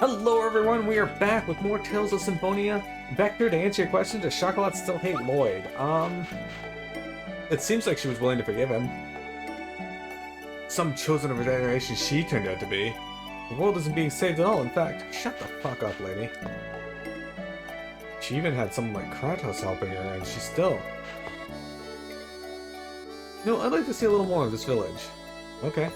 Hello everyone, we are back with more Tales of Symphonia. Vector, to answer your question, does Chocolat still hate Lloyd? It seems like she was willing to forgive him. Some chosen of her generation she turned out to be. The world isn't being saved at all, in fact. Shut the fuck up, lady. She even had someone like Kratos helping her, and she's still... No, I'd like to see a little more of this village. Okay.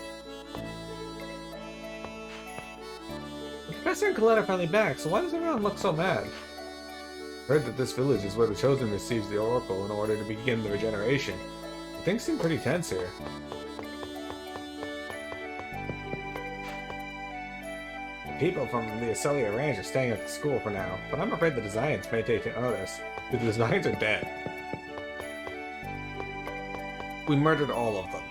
The Professor and Colette are finally back, so why does everyone look so mad? Heard that this village is where the Chosen receives the Oracle in order to begin the regeneration. Things seem pretty tense here. People from the Acelia Ranch are staying at the school for now, but I'm afraid the Designs may take notice. The Designs are dead. We murdered all of them.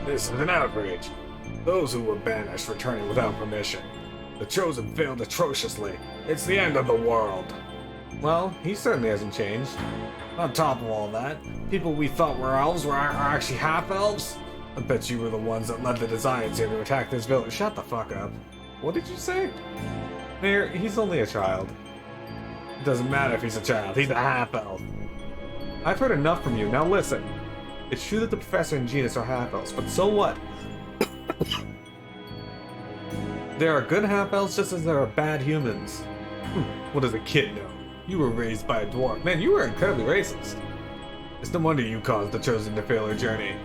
This is an outrage. Those who were banished returning without permission. The Chosen failed atrociously. It's the end of the world. Well, he certainly hasn't changed. On top of all that, people we thought were elves are actually half-elves? I bet you were the ones that led the Designs here to attack this village. Shut the fuck up. What did you say? Mayor, he's only a child. It doesn't matter if he's a child. He's a half-elf. I've heard enough from you. Now listen. It's true that the Professor and Genus are half-elves, but so what? There are good half-elves just as there are bad humans. What does a kid know? You were raised by a dwarf. Man, you were incredibly racist. It's no wonder you caused the Chosen to fail their journey.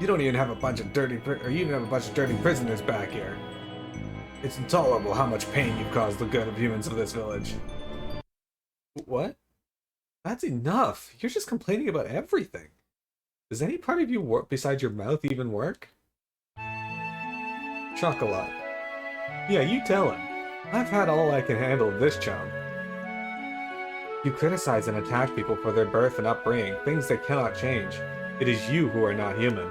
You don't even have a bunch of dirty prisoners back here. It's intolerable how much pain you've caused the good of humans of this village. What? That's enough. You're just complaining about everything. Does any part of you work besides your mouth even work? Chocolat. Yeah, you tell him. I've had all I can handle of this chum. You criticize and attack people for their birth and upbringing, things they cannot change. It is you who are not human.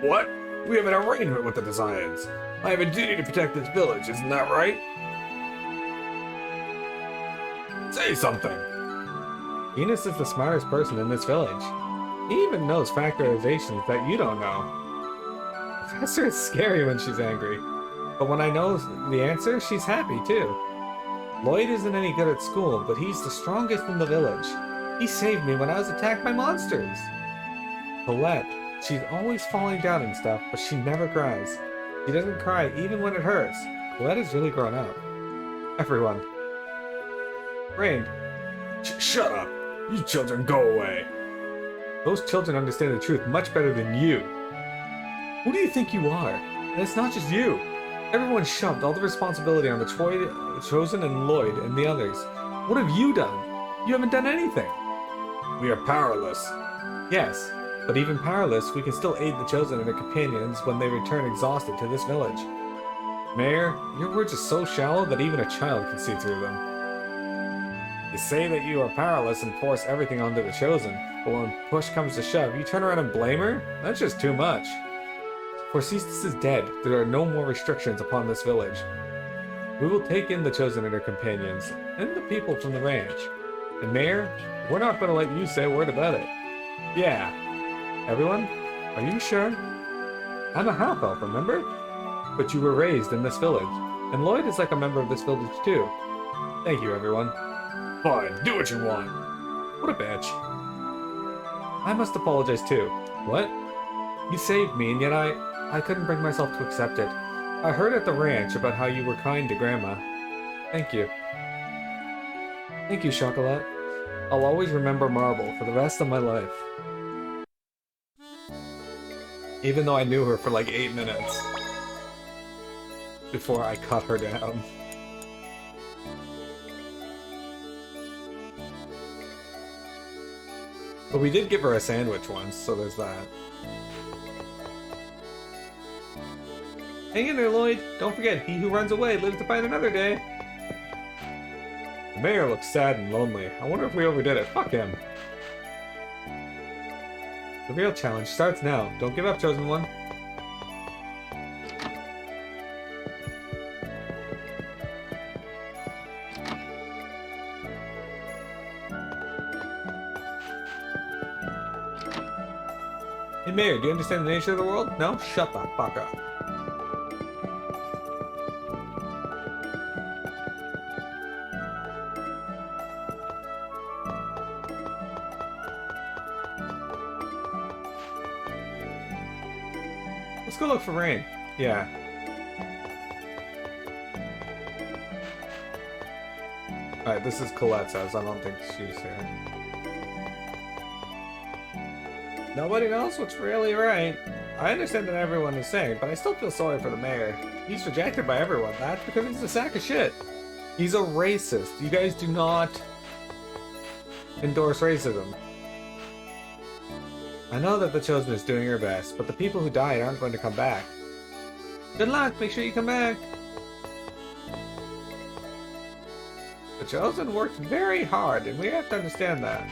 What? We have an arrangement with the Designs. I have a duty to protect this village, isn't that right? Say something! Enos is the smartest person in this village. He even knows factorizations that you don't know. Professor is scary when she's angry, but when I know the answer, she's happy too. Lloyd isn't any good at school, but he's the strongest in the village. He saved me when I was attacked by monsters. Colette, she's always falling down and stuff, but she never cries. She doesn't cry even when it hurts. Colette has really grown up. Everyone. Rain. Shut up! You children go away! Those children understand the truth much better than you. Who do you think you are? And it's not just you. Everyone shoved all the responsibility on the Chosen and Lloyd and the others. What have you done? You haven't done anything. We are powerless. Yes, but even powerless, we can still aid the Chosen and their companions when they return exhausted to this village. Mayor, your words are so shallow that even a child can see through them. You say that you are powerless and force everything onto the Chosen, but when push comes to shove, you turn around and blame her? That's just too much. For Cestus is dead, there are no more restrictions upon this village. We will take in the Chosen and their companions, and the people from the ranch. And Mayor, we're not going to let you say a word about it. Yeah. Everyone, are you sure? I'm a half-elf, remember? But you were raised in this village, and Lloyd is like a member of this village too. Thank you, everyone. Fine, do what you want. What a bitch. I must apologize too. What? You saved me, and yet I couldn't bring myself to accept it. I heard at the ranch about how you were kind to Grandma. Thank you. Thank you, Chocolat. I'll always remember Marble for the rest of my life. Even though I knew her for like 8 minutes. Before I cut her down. But we did give her a sandwich once, so there's that. Hang in there, Lloyd. Don't forget, he who runs away lives to fight another day. The mayor looks sad and lonely. I wonder if we overdid it. Fuck him. The real challenge starts now. Don't give up, Chosen One. Hey Mayor, do you understand the nature of the world? No? Shut the fuck up. Let's go look for rain. Yeah. Alright, this is Colette's house. I don't think she's here. Nobody knows what's really right. I understand that everyone is saying, but I still feel sorry for the mayor. He's rejected by everyone. That's because he's a sack of shit. He's a racist. You guys do not endorse racism. I know that the Chosen is doing her best, but the people who died aren't going to come back. Good luck. Make sure you come back. The Chosen worked very hard, and we have to understand that.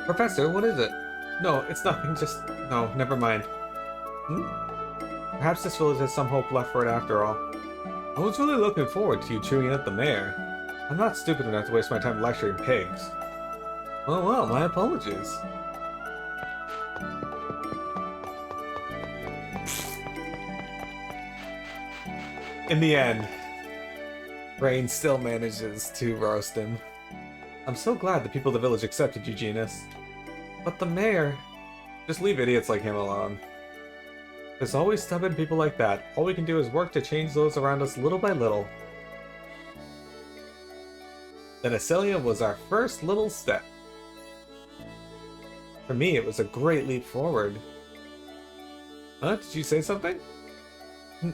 Professor, what is it? No, it's nothing, just... No, never mind. Perhaps this village has some hope left for it after all. I was really looking forward to you chewing at the mayor. I'm not stupid enough to waste my time lecturing pigs. Well, my apologies. In the end, Rain still manages to roast him. I'm so glad the people of the village accepted you, Genus. But the mayor... Just leave idiots like him alone. There's always stubborn people like that. All we can do is work to change those around us little by little. Then Acelia was our first little step. For me, it was a great leap forward. Huh? Did you say something?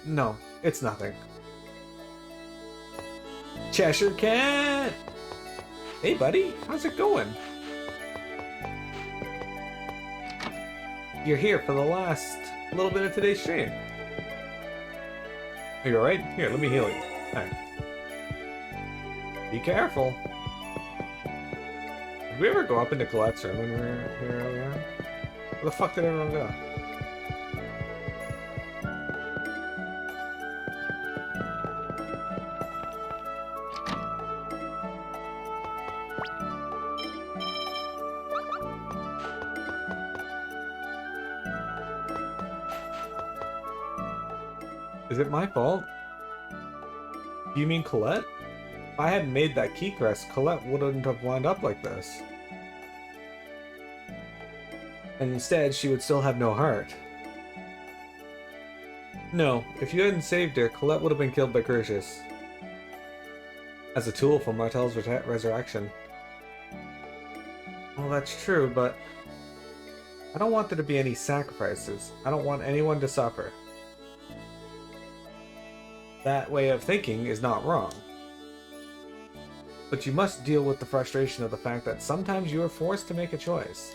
No, it's nothing. Cheshire Cat! Hey, buddy. How's it going? You're here for the last little bit of today's stream. Are you alright? Here, let me heal you. Alright. Be careful. Did we ever go up into Colette's room when we were here earlier? Where the fuck did everyone go? Is it my fault? Do you mean Colette? If I hadn't made that key crest, Colette wouldn't have wound up like this. And instead, she would still have no heart. No, if you hadn't saved her, Colette would have been killed by Crucius. As a tool for Martel's resurrection. Well, that's true, but... I don't want there to be any sacrifices. I don't want anyone to suffer. That way of thinking is not wrong. But you must deal with the frustration of the fact that sometimes you are forced to make a choice.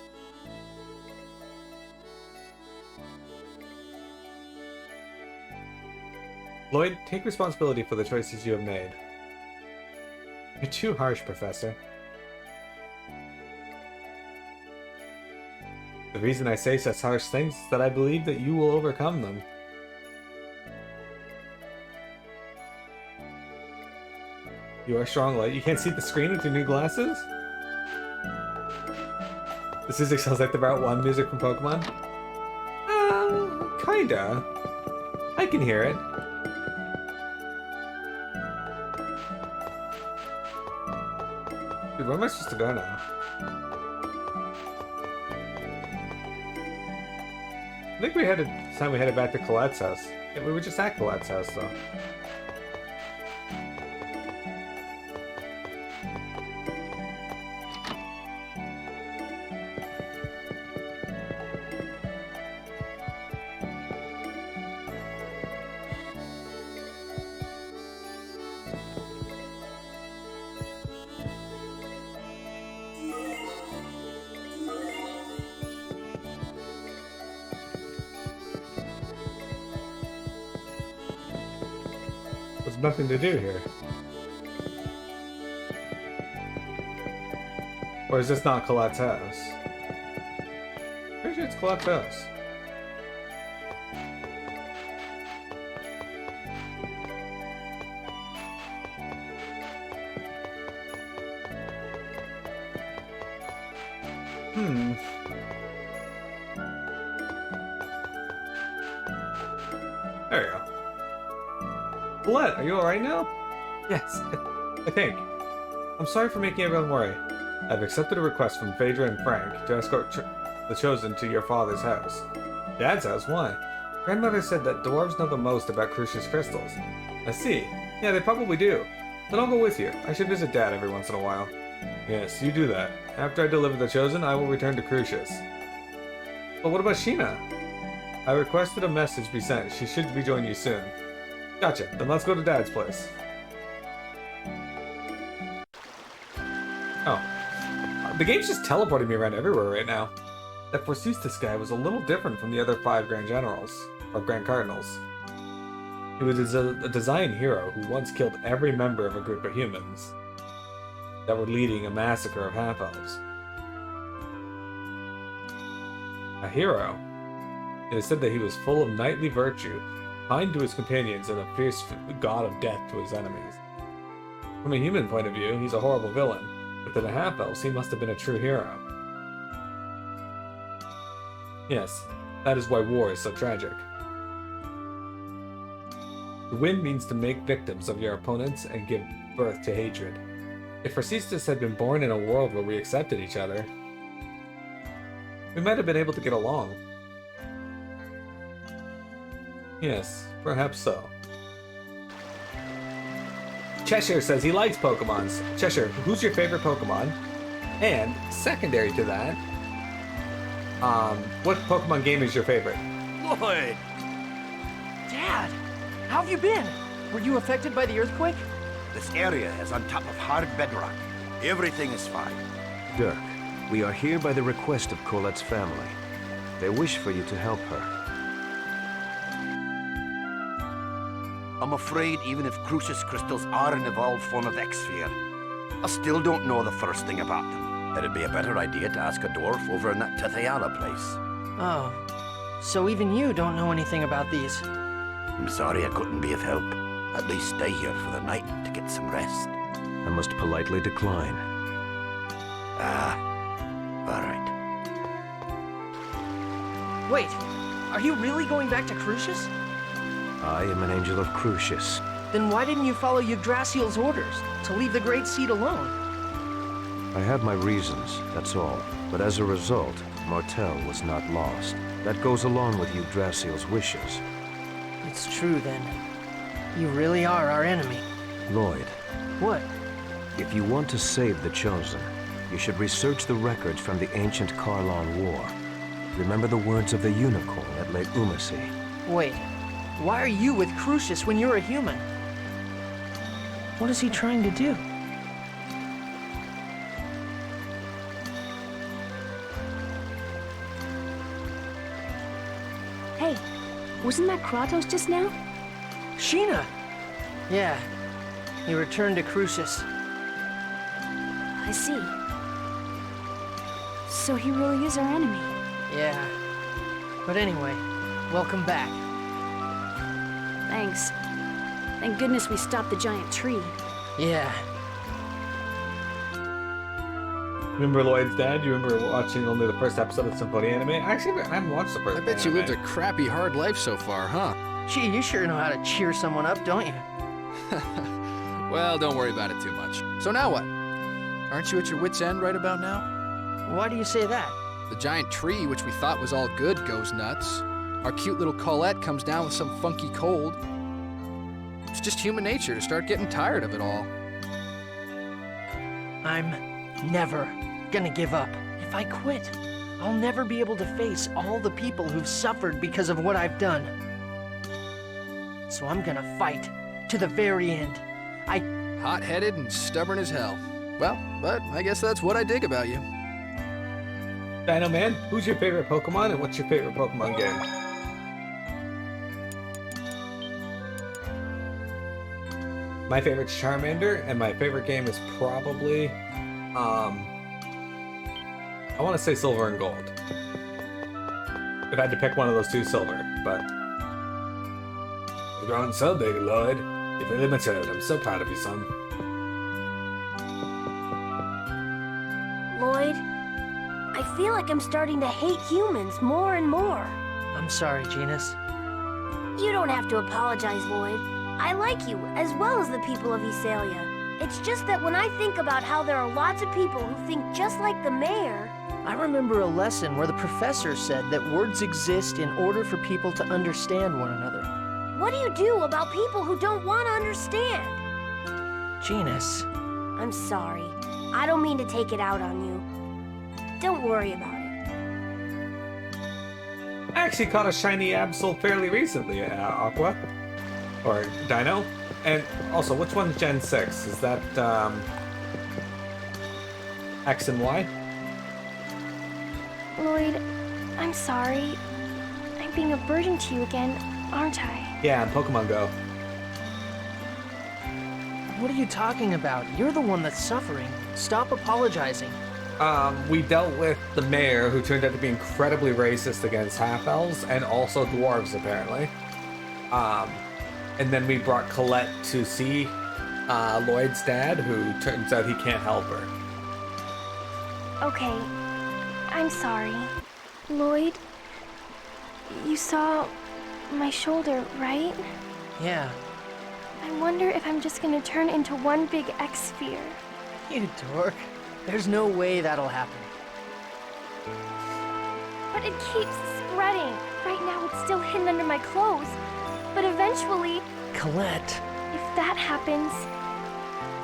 Lloyd, take responsibility for the choices you have made. You're too harsh, Professor. The reason I say such harsh things is that I believe that you will overcome them. You are strong, Light. You can't see the screen with your new glasses? This music sounds like the Route 1 music from Pokemon. Kinda. I can hear it. Dude, where am I supposed to go now? I think it's time we headed back to Colette's house. Yeah, we were just at Colette's house, though. There's nothing to do here. Or is this not Colette's house? Pretty sure it's Colette's house. There you go. Colette, are you alright now? Yes, I think. I'm sorry for making everyone worry. I've accepted a request from Phaedra and Frank to escort the Chosen to your father's house. Dad's house? Why? Grandmother said that dwarves know the most about Crucius crystals. I see. Yeah, they probably do. Then I'll go with you. I should visit Dad every once in a while. Yes, you do that. After I deliver the Chosen, I will return to Crucius. But what about Sheena? I requested a message be sent. She should be joining you soon. Gotcha. Then let's go to Dad's place. Oh. The game's just teleporting me around everywhere right now. That Forsythus guy was a little different from the other 5 Grand Generals, or Grand Cardinals. He was a design hero who once killed every member of a group of humans that were leading a massacre of half-elves. A hero. It is said that he was full of knightly virtue, kind to his companions, and a fierce god of death to his enemies. From a human point of view, he's a horrible villain, but to the half-elves, he must have been a true hero. Yes, that is why war is so tragic. To win means to make victims of your opponents and give birth to hatred. If Forsythus had been born in a world where we accepted each other, we might have been able to get along. Yes, perhaps so. Cheshire says he likes Pokemons. Cheshire, who's your favorite Pokemon? And, secondary to that, what Pokemon game is your favorite? Lloyd! Dad! How have you been? Were you affected by the earthquake? This area is on top of hard bedrock. Everything is fine. Dirk, we are here by the request of Colette's family. They wish for you to help her. I'm afraid even if Crucius crystals are an evolved form of X-Sphere, I still don't know the first thing about them. It'd be a better idea to ask a dwarf over in that Tithiala place. Oh, so even you don't know anything about these? I'm sorry I couldn't be of help. At least stay here for the night to get some rest. I must politely decline. Ah, all right. Wait, are you really going back to Crucius? I am an angel of Crucius. Then why didn't you follow Yggdrasil's orders to leave the Great Seed alone? I have my reasons, that's all. But as a result, Martel was not lost. That goes along with Yggdrasil's wishes. It's true then. You really are our enemy. Lloyd, What? if you want to save the Chosen, you should research the records from the ancient Karlon War. Remember the words of the unicorn at Lake Umasi. Wait, why are you with Crucius when you're a human? What is he trying to do? Hey, wasn't that Kratos just now? Sheena! Yeah, he returned to Crucius. I see. So he really is our enemy. Yeah. But anyway, welcome back. Thanks. Thank goodness we stopped the giant tree. Yeah. Remember Lloyd's dad? You remember watching only the first episode of the Symphonia anime? Actually, I haven't watched the first I bet you anime. lived a crappy, hard life so far, huh? Gee, you sure know how to cheer someone up, don't you? Well, don't worry about it too much. So now what? Aren't you at your wit's end right about now? Why do you say that? The giant tree, which we thought was all good, goes nuts. Our cute little Colette comes down with some funky cold. It's just human nature to start getting tired of it all. I'm never gonna give up. If I quit, I'll never be able to face all the people who've suffered because of what I've done. So I'm gonna fight to the very end. Hot-headed and stubborn as hell. Well, but I guess that's what I dig about you. Dino Man, who's your favorite Pokemon and what's your favorite Pokemon game? My favorite's Charmander, and my favorite game is probably I want to say silver and gold. If I had to pick one of those two, silver, but... You're growing so big, Lloyd. You've really matured. I'm so proud of you, son. Lloyd, I feel like I'm starting to hate humans more and more. I'm sorry, Genus. You don't have to apologize, Lloyd. I like you, as well as the people of Esalia. It's just that when I think about how there are lots of people who think just like the mayor... I remember a lesson where the professor said that words exist in order for people to understand one another. What do you do about people who don't want to understand? Genus. I'm sorry. I don't mean to take it out on you. Don't worry about it. I actually caught a shiny Absol fairly recently, Aqua. Or Dino. And also, which one's Gen 6? Is that, X and Y? Lloyd, I'm sorry. I'm being a burden to you again, aren't I? Yeah, in Pokemon Go. What are you talking about? You're the one that's suffering. Stop apologizing. We dealt with the mayor, who turned out to be incredibly racist against half-elves, and also dwarves, apparently. And then we brought Colette to see Lloyd's dad, who turns out he can't help her. Okay, I'm sorry. Lloyd, you saw my shoulder, right? Yeah. I wonder if I'm just gonna turn into one big X-sphere. You dork. There's no way that'll happen. But it keeps spreading. Right now it's still hidden under my clothes. But eventually, Colette. if that happens,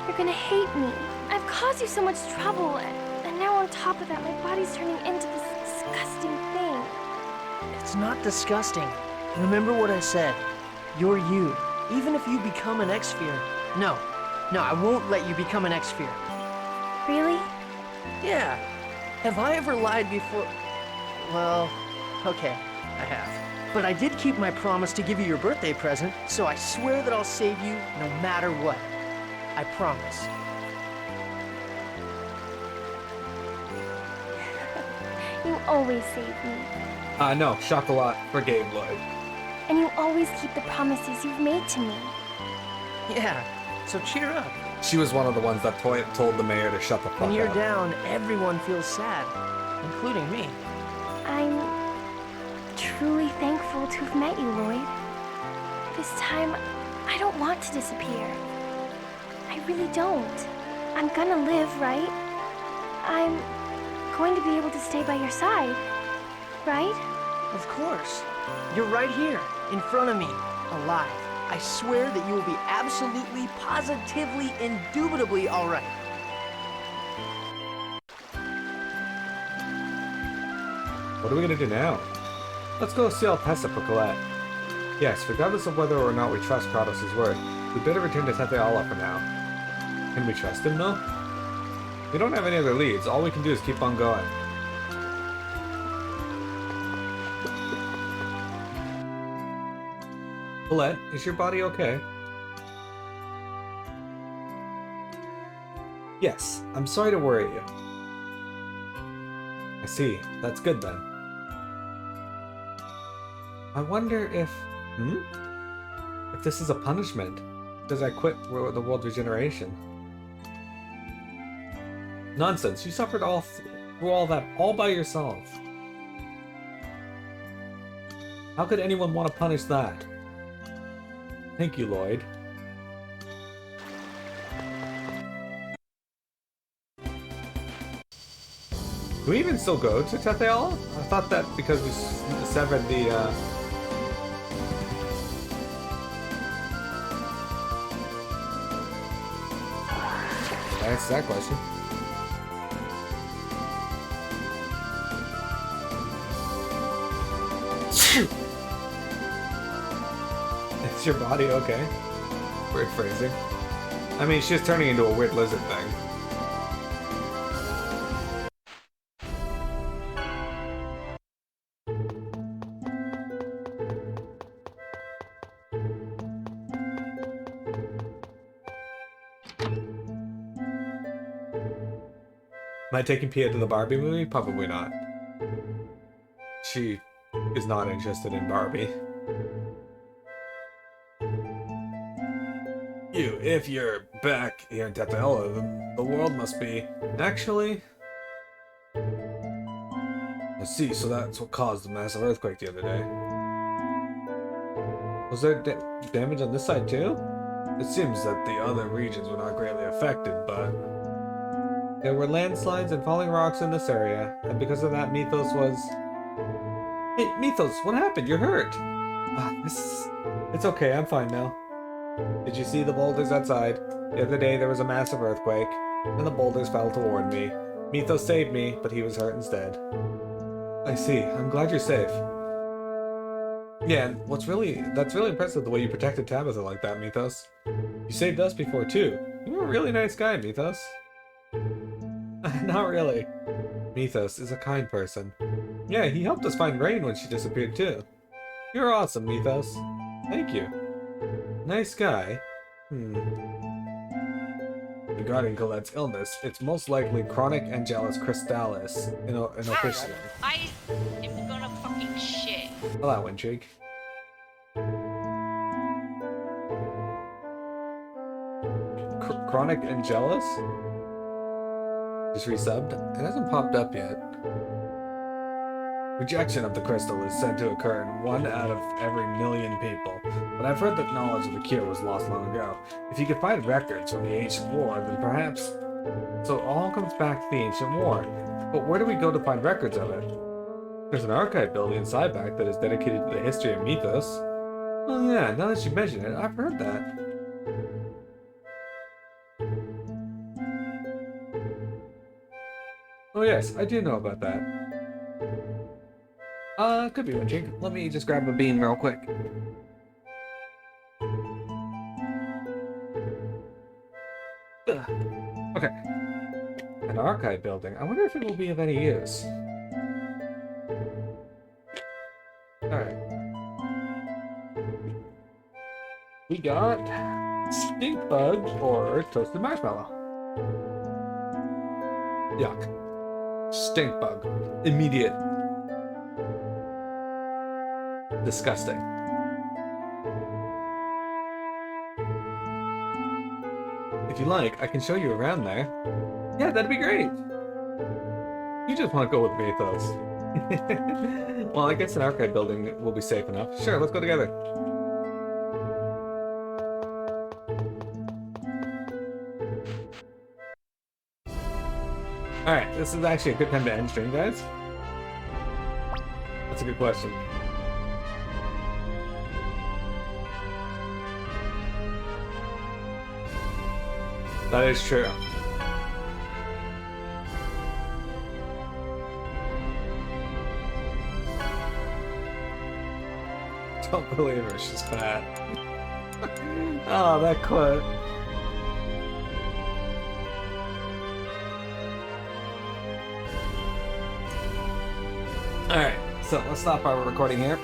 you're gonna hate me. I've caused you so much trouble, and now on top of that, my body's turning into this disgusting thing. It's not disgusting. Remember what I said. You're you. Even if you become an X-sphere. No, I won't let you become an X-sphere. Really? Yeah. Have I ever lied before? Well, okay, I have. But I did keep my promise to give you your birthday present, so I swear that I'll save you no matter what. I promise. You always save me. No, Chocolat forgave Lloyd. And you always keep the promises you've made to me. Yeah, so cheer up. She was one of the ones that told the mayor to shut the fuck When you're up. down, everyone feels sad, including me. I'm truly thankful to have met you, Lloyd. This time, I don't want to disappear. I really don't. I'm gonna live, right? I'm going to be able to stay by your side, right? Of course. You're right here, in front of me, alive. I swear that you will be absolutely, positively, indubitably all right. What are we gonna do now? Let's go see Alpessa for Colette. Yes, regardless of whether or not we trust Kratos' word, we better return to Tetheala for now. Can we trust him, though? We don't have any other leads. All we can do is keep on going. Colette, is your body okay? Yes, I'm sorry to worry you. I see. That's good then. I wonder if... If this is a punishment, because I quit the World Regeneration. Nonsense, you suffered through all that all by yourself. How could anyone want to punish that? Thank you, Lloyd. Do we even still go to Tetheala? I thought that because we severed the, That's that question. Is your body okay? Weird phrasing. I mean, she's turning into a weird lizard thing. I taking Pia to the Barbie movie? Probably not. She is not interested in Barbie. If you're back here in Tetaela, then the world must be... Actually... I see, so that's what caused the massive earthquake the other day. Was there damage on this side too? It seems that the other regions were not greatly affected, but... There were landslides and falling rocks in this area, and because of that, Mythos was... Hey, Mythos, what happened? You're hurt! It's okay, I'm fine now. Did you see the boulders outside? The other day there was a massive earthquake, and the boulders fell toward me. Mythos saved me, but he was hurt instead. I see. I'm glad you're safe. Yeah, and that's really impressive the way you protected Tabitha like that, Mythos. You saved us before too. You're a really nice guy, Mythos. Not really. Mythos is a kind person. Yeah, he helped us find Rain when she disappeared too. You're awesome, Mythos. Thank you. Nice guy. Regarding Colette's illness, it's most likely chronic Angelus Cristalis in officium. I am gonna fucking shit. Hello, Intrigue. Chronic Angelus? Just resubbed? It hasn't popped up yet. Rejection of the crystal is said to occur in 1 out of every million people, but I've heard that knowledge of the cure was lost long ago. If you could find records from the ancient war, then perhaps... So it all comes back to the ancient war. But where do we go to find records of it? There's an archive building in Cyback that is dedicated to the history of Mythos. Oh yeah, now that you mention it, I've heard that. Oh yes, I do know about that. Could be Winching. Let me just grab a bean real quick. Ugh. Okay. An archive building. I wonder if it will be of any use. Alright. We got stink bug or toasted marshmallow. Yuck. Stink bug. Immediate. Disgusting. If you like, I can show you around there. Yeah, that'd be great. You just want to go with Mythos. Well, I guess an archive building will be safe enough. Sure, let's go together. Alright, this is actually a good time to end stream, guys. That's a good question. That is true. Don't believe her, she's fat. Oh, that quote. Alright, so let's stop our recording here.